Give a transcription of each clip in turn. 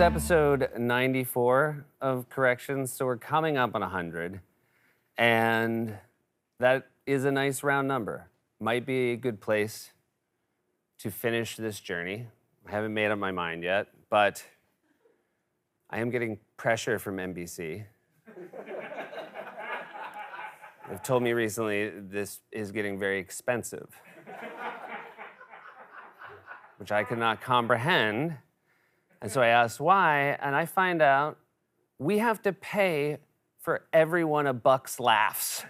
episode 94 of Corrections, so we're coming up on 100, and that is a nice round number. Might be a good place to finish this journey. I haven't made up my mind yet, but I am getting pressure from NBC. They've told me recently this is getting very expensive, which I could not comprehend. And so I asked why, and I find out we have to pay for everyone a buck's laughs.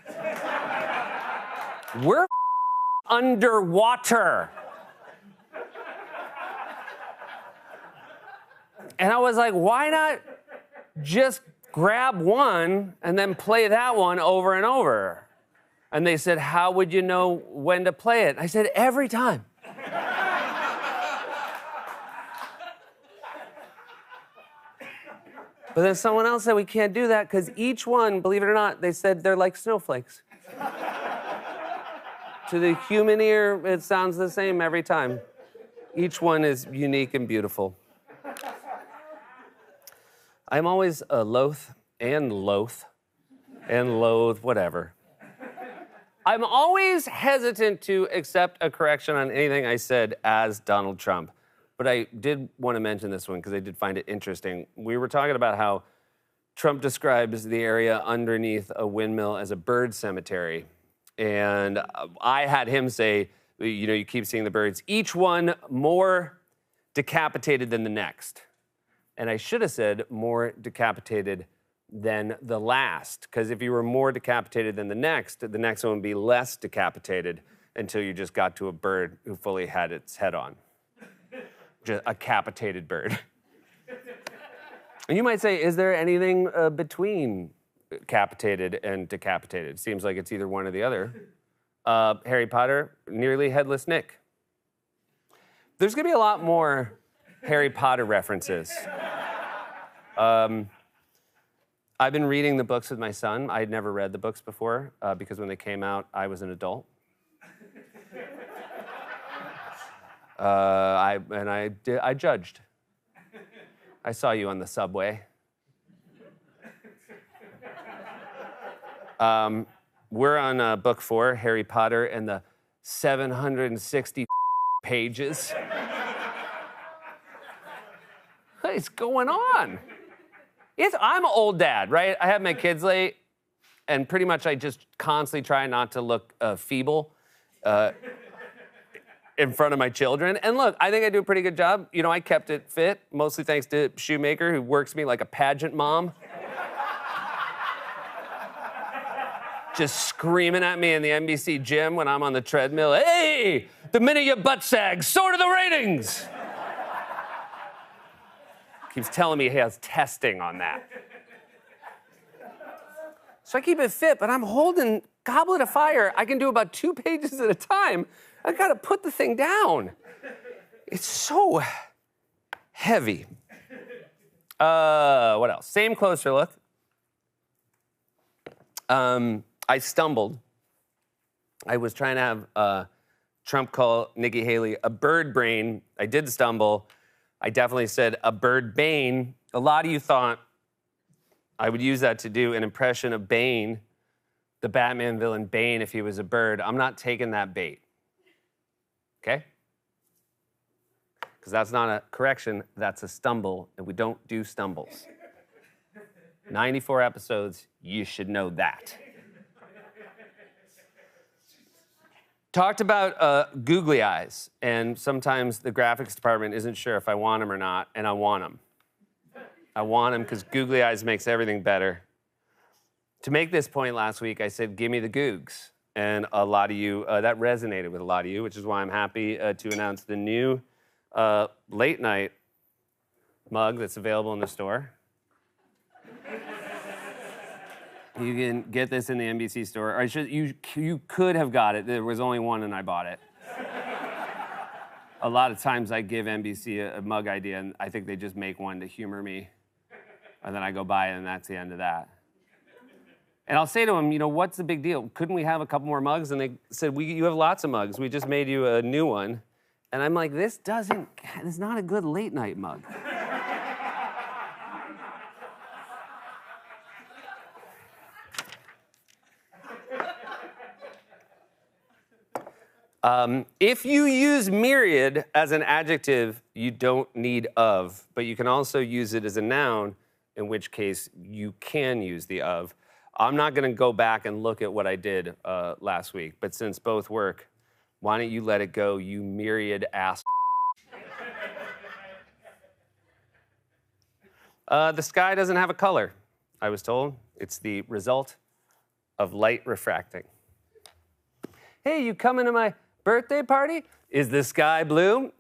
We're underwater. And I was like, why not just grab one and then play that one over and over? And they said, how would you know when to play it? I said, every time. But then someone else said we can't do that because each one, believe it or not, they said they're like snowflakes. To the human ear, it sounds the same every time. Each one is unique and beautiful. I'm always loath, whatever. I'm always hesitant to accept a correction on anything I said as Donald Trump. But I did want to mention this one because I did find it interesting. We were talking about how Trump describes the area underneath a windmill as a bird cemetery. And I had him say, you know, you keep seeing the birds, each one more decapitated than the next. And I should have said more decapitated than the last, because if you were more decapitated than the next one would be less decapitated until you just got to a bird who fully had its head on. Just a capitated bird. And you might say, is there anything between capitated and decapitated? Seems like it's either one or the other. Harry Potter, nearly headless Nick. There's gonna be a lot more Harry Potter references. I've been reading the books with my son. I had never read the books before because when they came out, I was an adult. I judged. I saw you on the subway. We're on book 4, Harry Potter, and the 760 pages. What is going on? I'm an old dad, right? I have my kids late, and pretty much I just constantly try not to look feeble in front of my children. And look, I think I do a pretty good job. You know, I kept it fit, mostly thanks to Shoemaker, who works me like a pageant mom. Just screaming at me in the NBC gym when I'm on the treadmill. Hey, the minute your butt sags, so do the ratings. Keeps telling me he has testing on that. So I keep it fit, but I'm holding Goblet of Fire. I can do about 2 pages at a time. I gotta put the thing down. It's so heavy. What else? Same closer look. I stumbled. I was trying to have Trump call Nikki Haley a bird brain. I did stumble. I definitely said a bird bane. A lot of you thought I would use that to do an impression of Bane, the Batman villain Bane, if he was a bird. I'm not taking that bait. Okay? Because that's not a correction, that's a stumble, and we don't do stumbles. 94 episodes, you should know that. Talked about googly eyes, and sometimes the graphics department isn't sure if I want them or not, and I want them. I want them because googly eyes makes everything better. To make this point last week, I said, give me the googs. And a lot of you, that resonated with a lot of you, which is why I'm happy to announce the new late night mug that's available in the store. You can get this in the NBC store. Or you could have got it. There was only one and I bought it. A lot of times I give NBC a mug idea and I think they just make one to humor me. And then I go buy it and that's the end of that. And I'll say to them, you know, what's the big deal? Couldn't we have a couple more mugs? And they said, you have lots of mugs. We just made you a new one. And I'm like, this is not a good late night mug. If you use myriad as an adjective, you don't need of, but you can also use it as a noun, in which case you can use the of. I'm not going to go back and look at what I did last week, but since both work, why don't you let it go, you myriad ass. The sky doesn't have a color, I was told. It's the result of light refracting. Hey, you coming to my birthday party? Is the sky blue?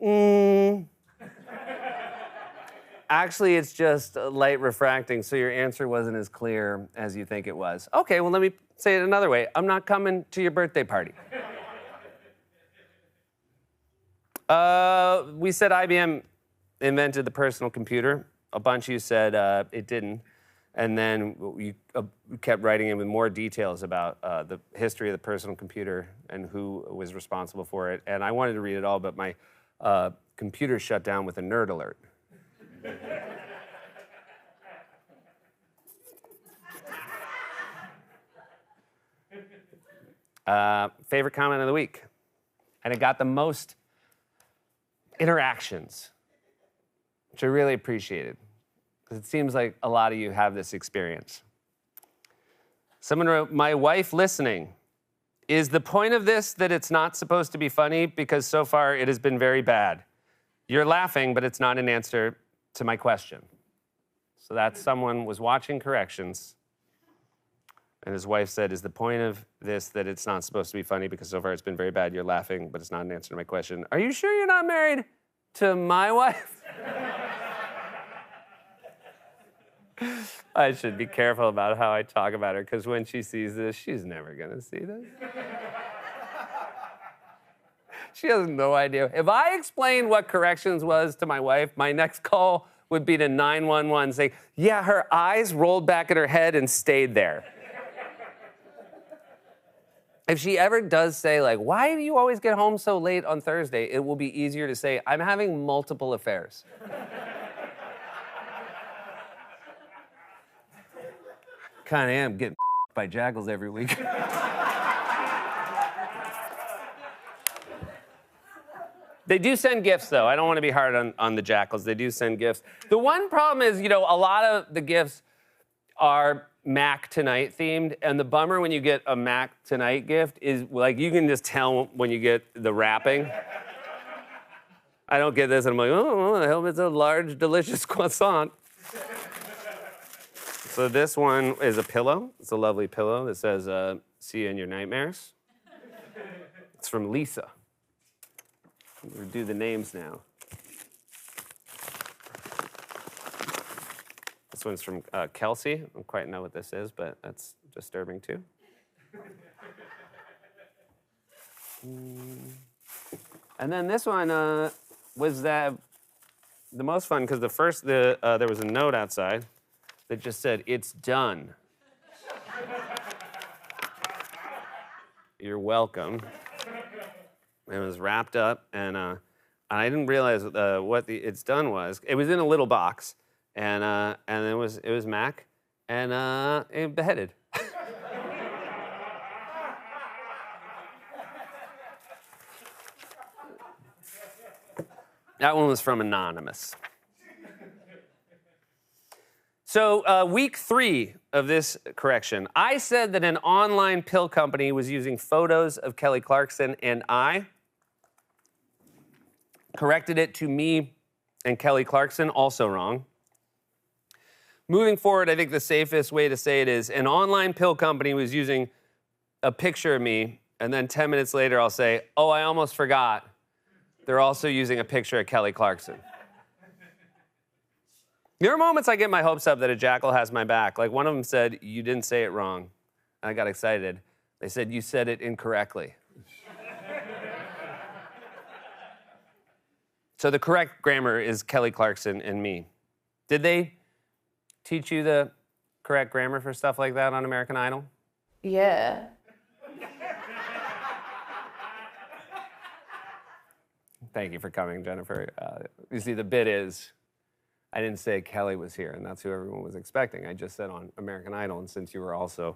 Actually, it's just light refracting, so your answer wasn't as clear as you think it was. Okay, well, let me say it another way. I'm not coming to your birthday party. We said IBM invented the personal computer. A bunch of you said it didn't. And then you kept writing in with more details about the history of the personal computer and who was responsible for it. And I wanted to read it all, but my computer shut down with a nerd alert. Favorite comment of the week. And it got the most interactions, which I really appreciated, because it seems like a lot of you have this experience. Someone wrote, my wife listening. Is the point of this that it's not supposed to be funny? Because so far it has been very bad. You're laughing, but it's not an answer to my question. So that someone was watching corrections, and his wife said, is the point of this that it's not supposed to be funny because so far it's been very bad? You're laughing, but it's not an answer to my question. Are you sure you're not married to my wife? I should be careful about how I talk about her, because when she sees this, she's never going to see this. She has no idea. If I explained what corrections was to my wife, my next call would be to 911 saying, yeah, her eyes rolled back in her head and stayed there. If she ever does say, like, why do you always get home so late on Thursday? It will be easier to say, I'm having multiple affairs. Kind of am getting by jackals every week. They do send gifts, though. I don't want to be hard on the jackals. They do send gifts. The one problem is, a lot of the gifts are Mac Tonight themed, and the bummer when you get a Mac Tonight gift is, like, you can just tell when you get the wrapping. I don't get this, and I'm like, oh, I hope it's a large, delicious croissant. So this one is a pillow. It's a lovely pillow that says, see you in your nightmares. It's from Lisa. We'll do the names now. This one's from Kelsey. I don't quite know what this is, but that's disturbing too. And then this one was the most fun, because there was a note outside that just said, it's done. You're welcome. It was wrapped up, and I didn't realize what the it's done was. It was in a little box, and it was Mac, and beheaded. That one was from Anonymous. So week 3 of this correction, I said that an online pill company was using photos of Kelly Clarkson, and I corrected it to me and Kelly Clarkson, also wrong. Moving forward, I think the safest way to say it is an online pill company was using a picture of me, and then 10 minutes later I'll say, oh, I almost forgot. They're also using a picture of Kelly Clarkson. There are moments I get my hopes up that a jackal has my back. Like, one of them said, you didn't say it wrong. And I got excited. They said, you said it incorrectly. So the correct grammar is Kelly Clarkson and me. Did they teach you the correct grammar for stuff like that on American Idol? Yeah. Thank you for coming, Jennifer. You see, the bit is, I didn't say Kelly was here, and that's who everyone was expecting. I just said on American Idol, and since you were also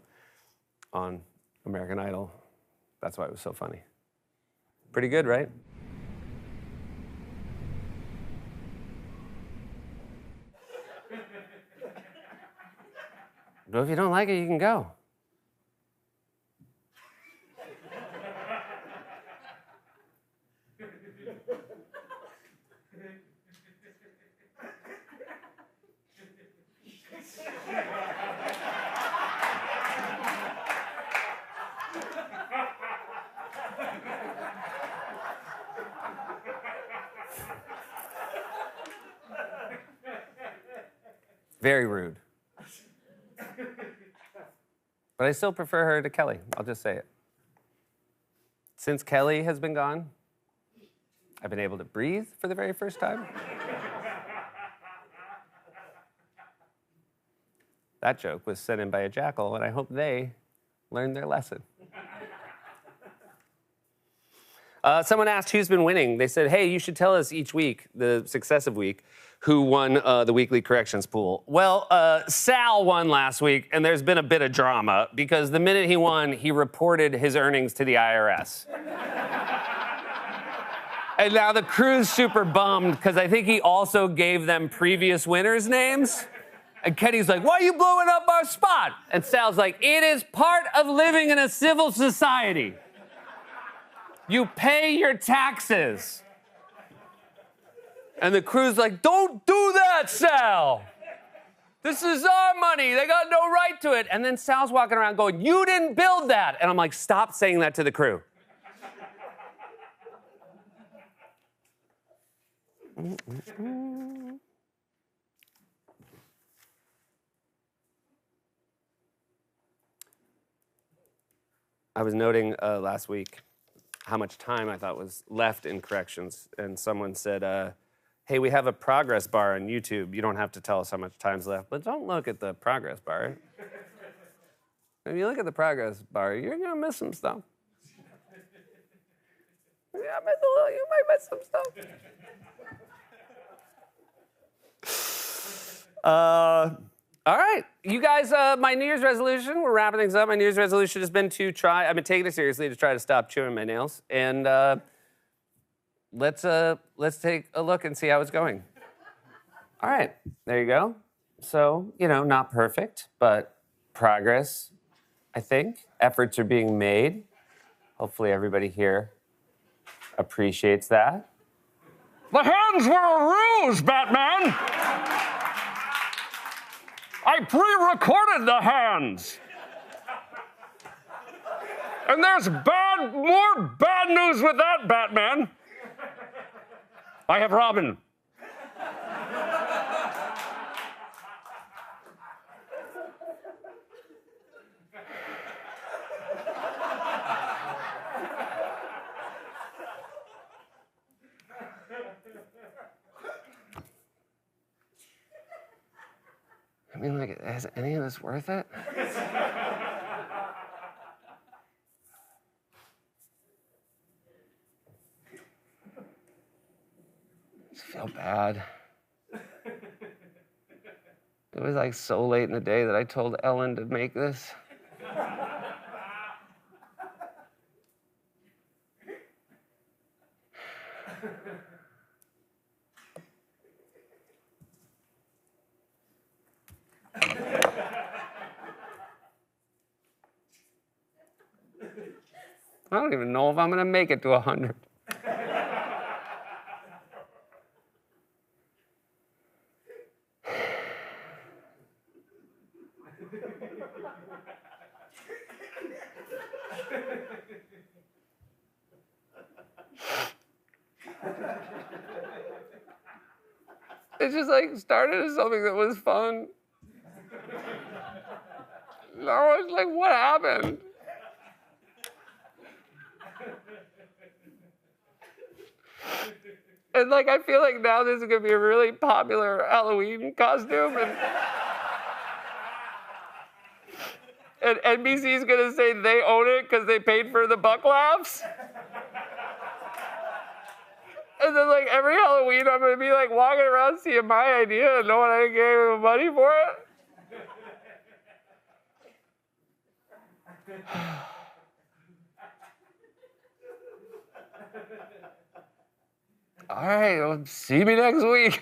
on American Idol, that's why it was so funny. Pretty good, right? But if you don't like it, you can go. Very rude. But I still prefer her to Kelly. I'll just say it. Since Kelly has been gone, I've been able to breathe for the very first time. That joke was sent in by a jackal, and I hope they learned their lesson. Someone asked who's been winning. They said, hey, you should tell us each week, the successive week, who won the weekly corrections pool. Well, Sal won last week, and there's been a bit of drama because the minute he won, he reported his earnings to the IRS. And now the crew's super bummed because I think he also gave them previous winners' names. And Kenny's like, why are you blowing up our spot? And Sal's like, it is part of living in a civil society. You pay your taxes. And the crew's like, don't do that, Sal. This is our money. They got no right to it. And then Sal's walking around going, you didn't build that. And I'm like, stop saying that to the crew. I was noting last week how much time I thought was left in corrections, and someone said, hey, we have a progress bar on YouTube. You don't have to tell us how much time's left, but don't look at the progress bar. If you look at the progress bar, you're gonna miss some stuff. You might miss some stuff. All right, you guys, my New Year's resolution, we're wrapping things up. My New Year's resolution has been to try, I've been taking it seriously to try to stop chewing my nails. And let's take a look and see how it's going. All right, there you go. So, not perfect, but progress, I think. Efforts are being made. Hopefully everybody here appreciates that. The hands were a ruse, Batman! I pre-recorded the hands. And there's more bad news with that, Batman. I have Robin. I mean, is any of this worth it? I just feel bad. It was so late in the day that I told Ellen to make this. I don't even know if I'm gonna make it to 100. It just started as something that was fun. Now it's what happened? And I feel like now this is gonna be a really popular Halloween costume, and NBC's gonna say they own it because they paid for the buck laughs. And then every Halloween I'm gonna be walking around seeing my idea and knowing I gave him money for it. all right, well, see me next week.